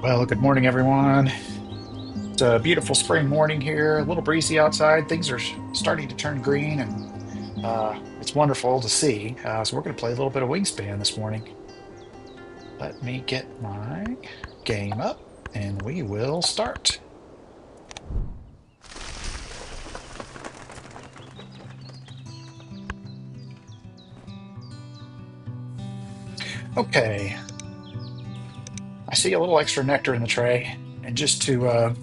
Well, good morning, everyone. It's a beautiful spring morning here, a little breezy outside. Things are starting to turn green, and it's wonderful to see. So, we're going to play a little bit of Wingspan this morning. Let me get my game up, and we will start. Okay, I see a little extra nectar in the tray, and just to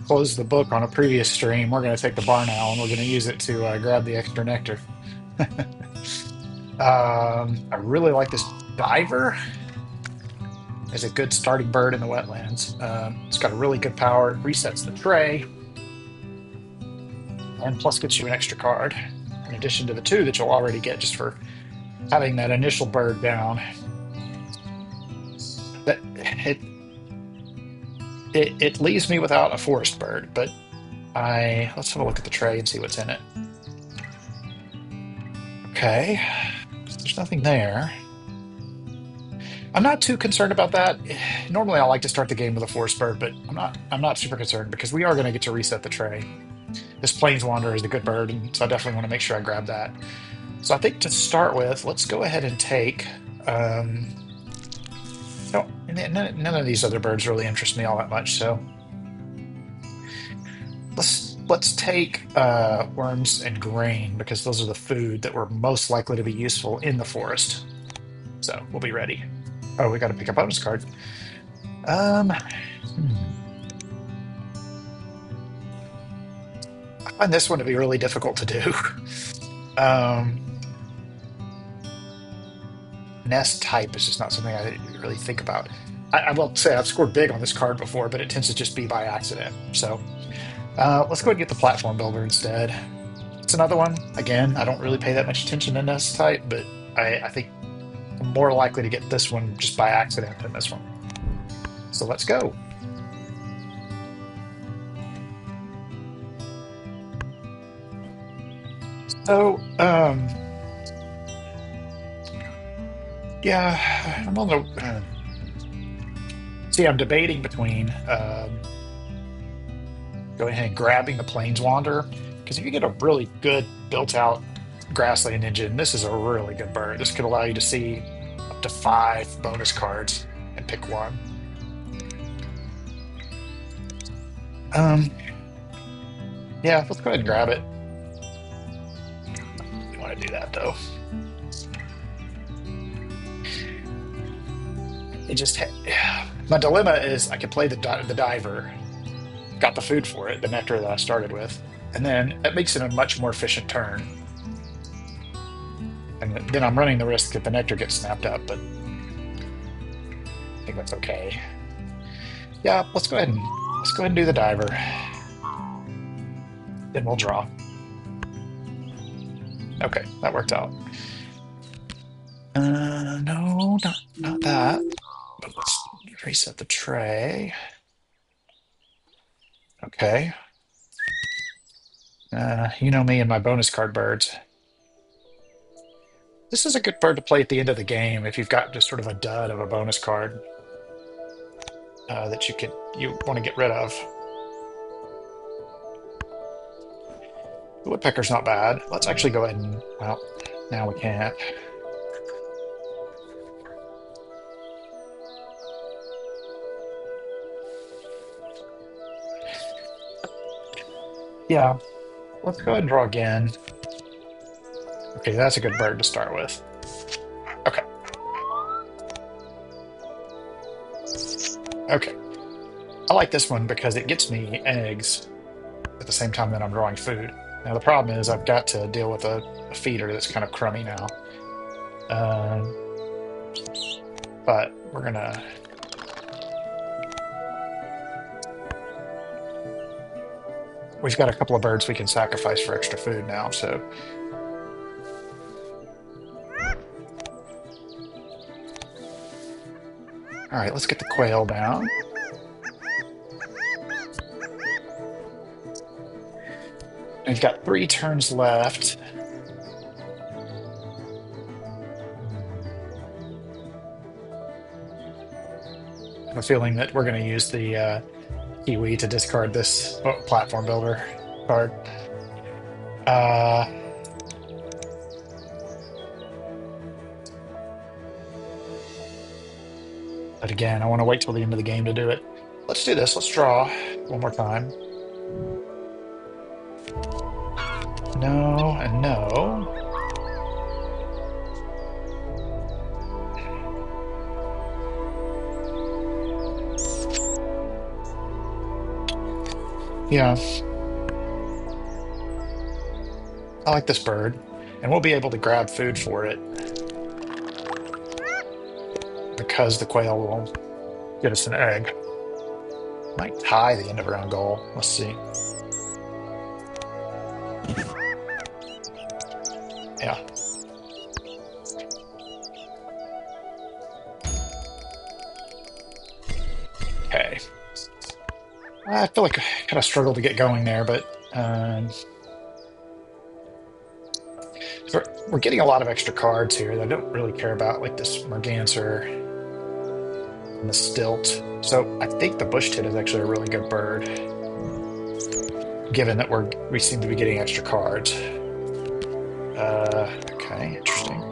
close the book on a previous stream, we're going to take the bar now, and we're going to use it to grab the extra nectar. I really like this diver. Is a good starting bird in the wetlands. It's got a really good power. It resets the tray, and plus gets you an extra card in addition to the two that you'll already get just for having that initial bird down. That it leaves me without a forest bird, but I let's have a look at the tray and see what's in it. Okay, there's nothing there. I'm not too concerned about that. Normally, I like to start the game with a forest bird, but I'm not super concerned because we are going to get to reset the tray. This Planeswander is a good bird, and so I definitely want to make sure I grab that. So I think to start with, let's go ahead and take. Um, no, none of these other birds really interest me all that much. So let's take worms and grain because those are the food that were most likely to be useful in the forest. So we'll be ready. Oh, we got to pick a bonus card. I find this one to be really difficult to do. Um, Nest type is just not something I really think about. I will say I've scored big on this card before, but it tends to just be by accident. So let's go ahead and get the platform builder instead. It's another one. Again, I don't really pay that much attention to nest type, but I think I'm more likely to get this one just by accident than this one. So let's go. So yeah, I'm on the. See, I'm debating between going ahead and grabbing the Planeswander because if you get a really good built-out grassland engine, this is a really good bird. This could allow you to see up to 5 bonus cards and pick one. Um, yeah, let's go ahead and grab it. You want to do that though. It just my dilemma is I could play the diver, got the food for it, the nectar that I started with, and then that makes it a much more efficient turn. And then I'm running the risk that the nectar gets snapped up, but I think that's okay. Yeah, let's go ahead and do the diver. Then we'll draw. Okay, that worked out. No, not that. But let's reset the tray. Okay. You know me and my bonus card birds. This is a good bird to play at the end of the game if you've got just sort of a dud of a bonus card that you want to get rid of. The woodpecker's not bad. Let's actually go ahead and well, now we can't. Yeah, let's go ahead and draw again. Okay, that's a good bird to start with. Okay, okay. I like this one because it gets me eggs at the same time that I'm drawing food. Now the problem is I've got to deal with a feeder that's kind of crummy now. Um, but we've got a couple of birds we can sacrifice for extra food now. So all right, let's get the quail down. We've got 3 turns left. have a feeling that we're going to use the Kiwi to discard this platform builder card. Uh, but again, I want to wait till the end of the game to do it. Let's do this. Let's draw one more time. No and no. Yeah, I like this bird. And we'll be able to grab food for it because the quail will get us an egg. Might tie the end of round goal. Let's see. Yeah. Okay. I feel like I kind of struggled to get going there, but we're getting a lot of extra cards here that I don't really care about, like this Merganser and the Stilt. So I think the Bush Tit is actually a really good bird, given that we seem to be getting extra cards. Okay, interesting.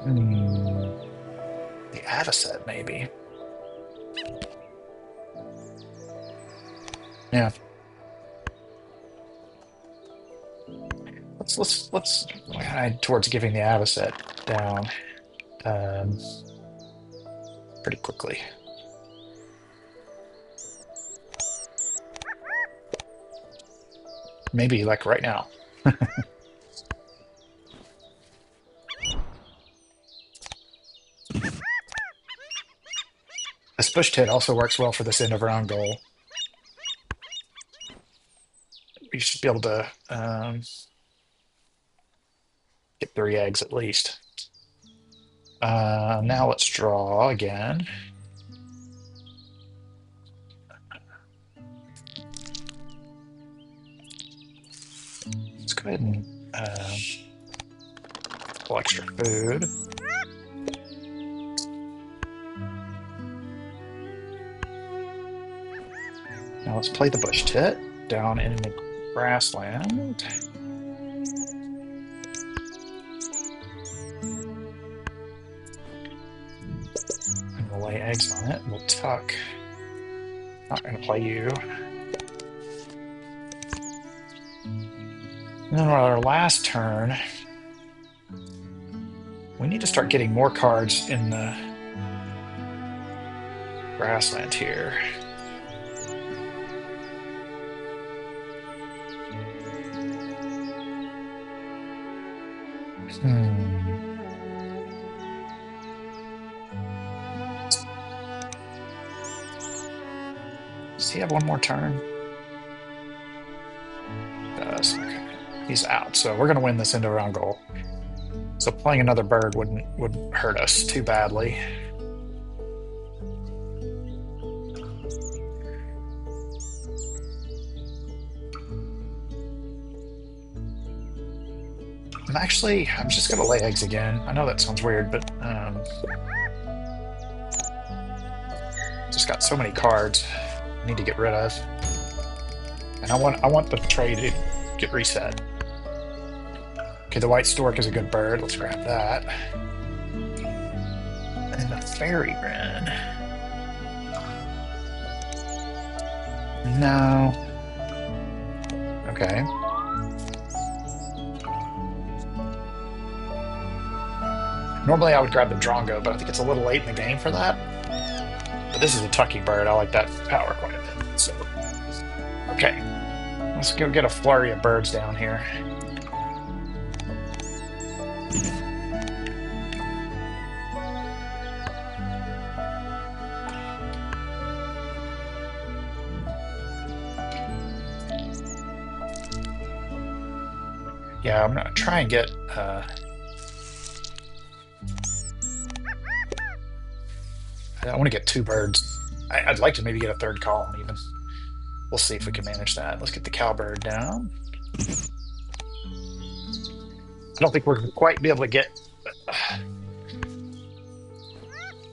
Hmm. The Avocet, maybe. Yeah. Let's head towards giving the Avocet down um, pretty quickly. Maybe like right now. This Bush Tit also works well for this end of round goal. We should be able to get 3 eggs at least. Now let's draw again. Let's go ahead and pull extra food. Now let's play the Bush Tit down in the grassland. And we'll lay eggs on it. We'll tuck. Not going to play you. And then on our last turn, we need to start getting more cards in the grassland here. Does he have one more turn? Does. Okay. He's out. So we're going to win this end of round goal. So playing another bird wouldn't hurt us too badly. I'm just going to lay eggs again. I know that sounds weird, but just got so many cards I need to get rid of. And I want the tray to get reset. Okay, the White Stork is a good bird. Let's grab that. And the Fairy Wren. No. Okay. Normally I would grab the Drongo, but I think it's a little late in the game for that. But this is a Tucky bird. I like that power quite a bit. So, okay. Let's go get a flurry of birds down here. Yeah, I'm gonna try and get I want to get 2 birds. I'd like to maybe get a 3rd column even. We'll see if we can manage that. Let's get the cowbird down. I don't think we're quite be able to get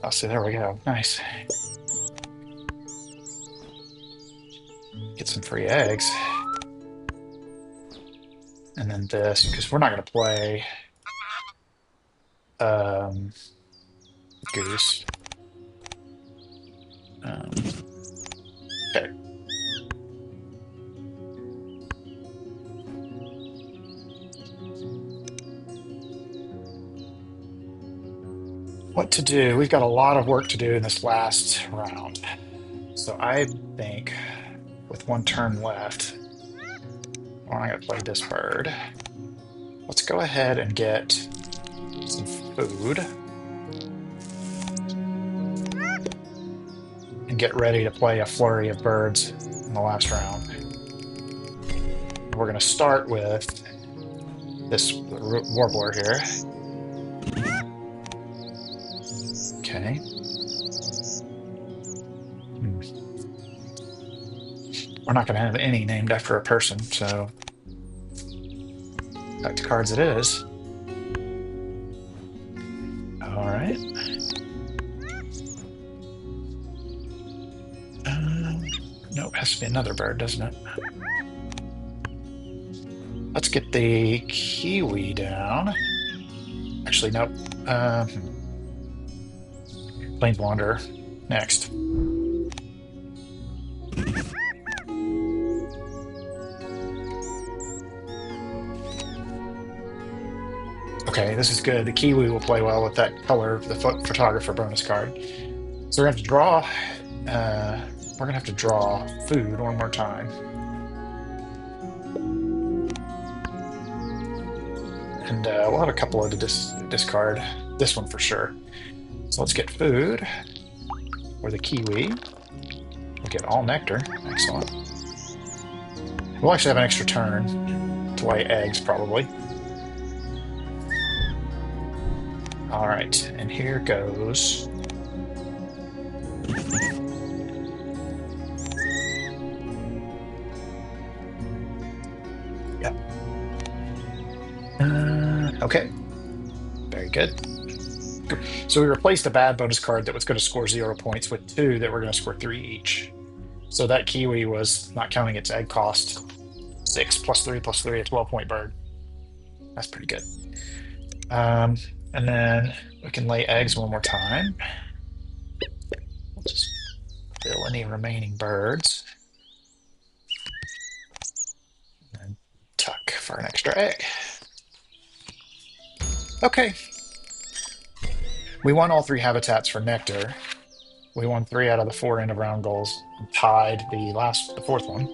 Oh, see, there we go. Nice. Get some free eggs. And then this, because we're not going to play um, Goose. Um, okay. What to do? We've got a lot of work to do in this last round. So I think with one turn left, we're not going to play this bird. Let's go ahead and get some food and get ready to play a flurry of birds in the last round. We're going to start with this warbler here. Okay. Hmm. We're not going to have any named after a person, so back to cards it is. All right. No, it has to be another bird, doesn't it? Let's get the kiwi down. Actually, nope. Plains Wanderer next. Okay, this is good. The kiwi will play well with that color of the photographer bonus card. So we're gonna have to draw. We're gonna have to draw food one more time, and we'll have a couple of to discard. This one for sure. So let's get food for the kiwi. We'll get all nectar. Excellent. We'll actually have an extra turn to lay eggs, probably. All right, and here goes. Yep. Okay. Very good. So we replaced a bad bonus card that was going to score 0 points with two that were going to score three each. So that kiwi was, not counting its egg cost, 6 + 3 + 3, a 12-point bird. That's pretty good. Um, and then we can lay eggs one more time. We'll just fill any remaining birds and tuck for an extra egg. Okay. We won all three habitats for nectar. We won 3 out of the 4 end of round goals. Tied the fourth one.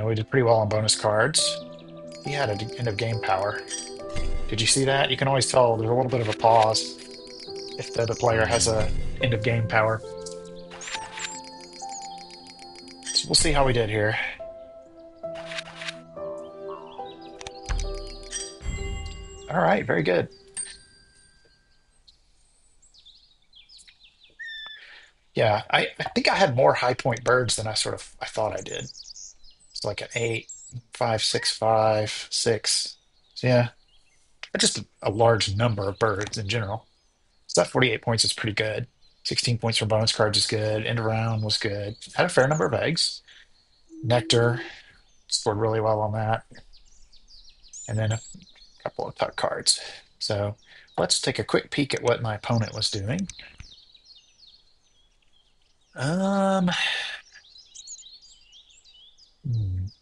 We did pretty well on bonus cards. He had an end of game power. Did you see that? You can always tell there's a little bit of a pause if the other player has a end of game power. So we'll see how we did here. All right, very good. Yeah, I think I had more high point birds than I thought I did. It's like an 8, 5, 6, 5, 6. So yeah, just a large number of birds in general. So that 48 points is pretty good. 16 points for bonus cards is good. End around was good. Had a fair number of eggs. Nectar scored really well on that. And then a couple of tuck cards. So let's take a quick peek at what my opponent was doing. Um,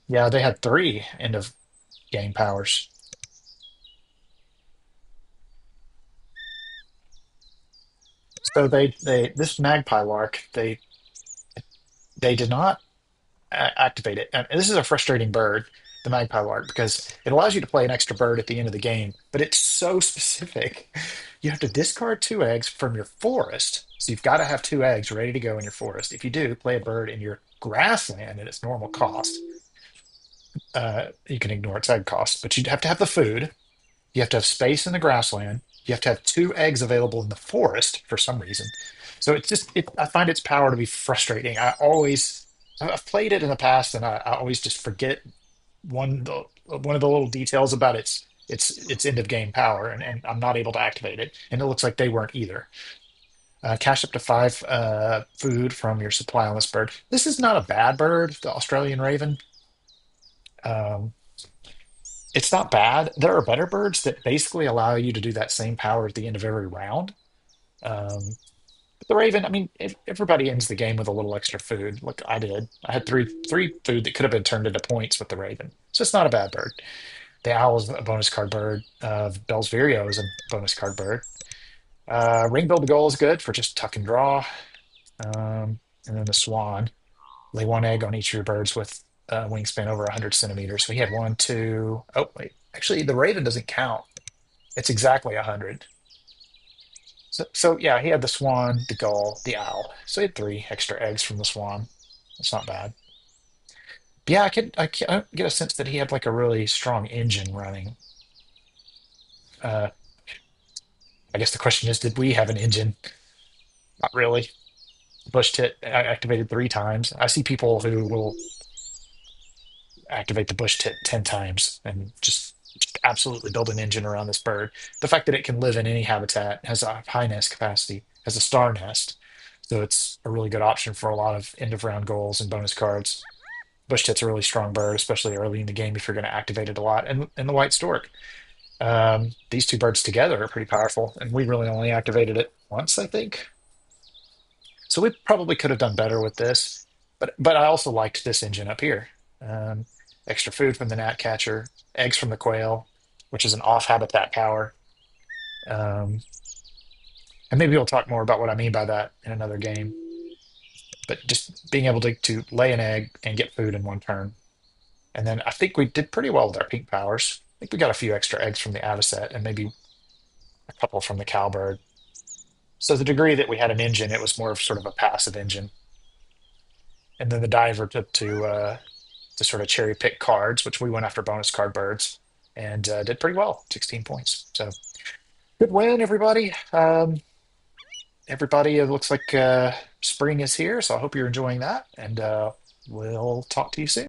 yeah, they had 3 end of game powers. So they this magpie lark, they did not activate it. And this is a frustrating bird, the magpie lark, because it allows you to play an extra bird at the end of the game, but it's so specific. You have to discard 2 eggs from your forest. So you've got to have 2 eggs ready to go in your forest. If you do, play a bird in your grassland at its normal cost. You can ignore its egg cost, but you'd have to have the food. You have to have space in the grassland. You have to have 2 eggs available in the forest for some reason. So I find its power to be frustrating. I've played it in the past, and I always just forget one of the little details about its its end of game power, and I'm not able to activate it. And it looks like they weren't either. Cash up to five food from your supply on this bird. This is not a bad bird, the Australian raven. Um, it's not bad. There are better birds that basically allow you to do that same power at the end of every round. Um, but the raven, I mean, if everybody ends the game with a little extra food, like I did. I had three food that could have been turned into points with the raven. So it's not a bad bird. The owl is a bonus card bird. Bell's Vireo is a bonus card bird. Ring-billed gull is good for just tuck and draw. And then the swan, lay one egg on each of your birds with wingspan over 100 centimeters. So he had one, two. Oh, wait. Actually, the raven doesn't count. It's exactly 100. So yeah, he had the swan, the gull, the owl. So he had three extra eggs from the swan. That's not bad. But yeah, I get a sense that he had like a really strong engine running. Uh, I guess the question is, did we have an engine? Not really. Bush tit activated three times. I see people who will activate the bush tit 10 times and just absolutely build an engine around this bird. The fact that it can live in any habitat, has a high nest capacity, has a star nest. So it's a really good option for a lot of end of round goals and bonus cards. Bush tit's a really strong bird, especially early in the game if you're going to activate it a lot. And the white stork. These two birds together are pretty powerful, and we really only activated it once, I think. So we probably could have done better with this, but I also liked this engine up here. Um, Extra food from the gnatcatcher, eggs from the quail, which is an off habitat power. Um, and maybe we'll talk more about what I mean by that in another game. But just being able to lay an egg and get food in one turn. And then I think we did pretty well with our pink powers. I think we got a few extra eggs from the avocet and maybe a couple from the cowbird. So the degree that we had an engine, it was more of sort of a passive engine. And then the diver to sort of cherry pick cards, which we went after bonus card birds and did pretty well, 16 points. So good win, everybody. Everybody, it looks like spring is here, so I hope you're enjoying that, and we'll talk to you soon.